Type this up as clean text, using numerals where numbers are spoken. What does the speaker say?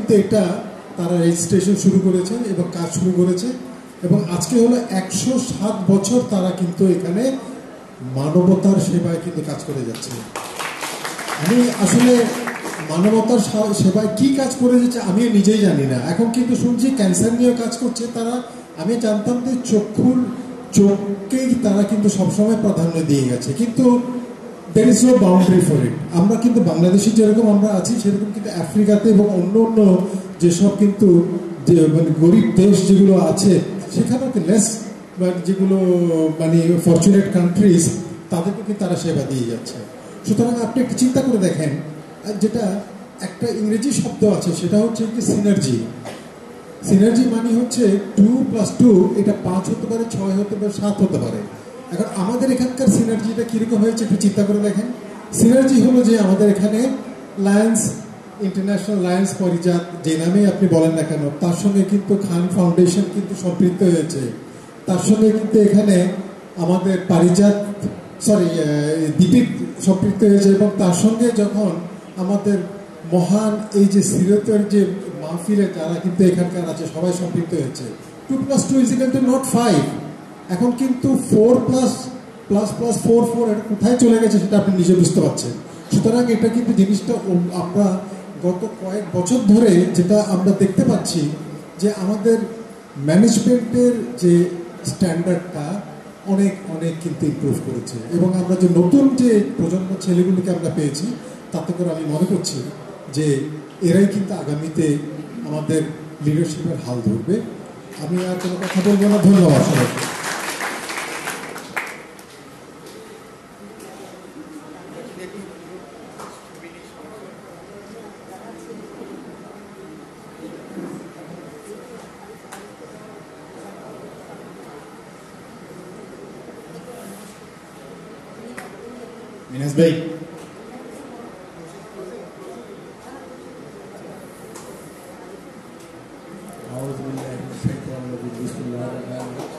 কিন্তু এটা তারা রেজিস্ট্রেশন শুরু করেছে এবং কাজ শুরু করেছে, এবং আজকে হলো 107 বছর তারা কিন্তু এখানে মানবতার সেবায় কিন্তু কাজ করে যাচ্ছে। আমি আসলে মানবতার সেবায় কি কাজ করে যাচ্ছে আমি নিজেই জানি না। এখন কিন্তু শুনছি ক্যান্সার নিয়ে কাজ করছে তারা। আমি জানতাম যে চোখকেই তারা কিন্তু সবসময় প্রাধান্য দিয়ে গেছে, কিন্তু there is no boundary for it। আমরা কিন্তু বাংলাদেশে যেরকম আমরা আছি সেরকম কিন্তু আফ্রিকাতে এবং অন্য অন্য যেসব কিন্তু যে মানে গরিব দেশ যেগুলো আছে সেখানেও লেস যেগুলো মানে ফরচুনেট কান্ট্রিজ তাদেরকে কিন্তু তারা সেবা দিয়ে যাচ্ছে। সুতরাং আপনি একটু চিন্তা করে দেখেন, যেটা একটা ইংরেজি শব্দ আছে সেটা হচ্ছে কি সিনার্জি। সিনার্জি মানে হচ্ছে 2+2 এটা 5 হতে পারে, 6 হতে পারে, 7 হতে পারে। এখন আমাদের এখানকার সিনার্জিটা কীরকম হয়েছে একটু চিন্তা করে দেখেন। সিনার্জি হলো যে আমাদের এখানে লায়ন্স ইন্টারন্যাশনাল লায়ন্স পরিজাত যে নামে আপনি বলেন না কেন, তার সঙ্গে কিন্তু খান ফাউন্ডেশন কিন্তু সম্পৃক্ত হয়েছে। তার সঙ্গে কিন্তু এখানে আমাদের পারিজাত দীপিক সম্পৃক্ত হয়েছে, এবং তার সঙ্গে যখন আমাদের মহান এই যে সিরতের যে মাহফিলে যারা কিন্তু এখানকার আছে সবাই সম্পৃক্ত হয়েছে। 2+2 = not 5। এখন কিন্তু 4+++4 এটা কোথায় চলে গেছে সেটা আপনি নিজে বুঝতে পারছেন। সুতরাং এটা কিন্তু জিনিসটা আমরা গত কয়েক বছর ধরে যেটা আমরা দেখতে পাচ্ছি যে আমাদের ম্যানেজমেন্টের যে স্ট্যান্ডার্ডটা অনেক অনেক কিন্তু ইমপ্রুভ করেছে, এবং আমরা যে নতুন যে প্রজন্ম ছেলেগুলিকে আমরা পেয়েছি তাতে করে আমি মনে করছি যে এরাই কিন্তু আগামীতে আমাদের লিডারশিপের হাল ধরবে। আমি আর কোনো কথা বলবো না, ধন্যবাদ সবাইকে। মিনাজ ভাই, أعوذ بالله من الشيطان الرجيم بسم الله الرحمن الرحيم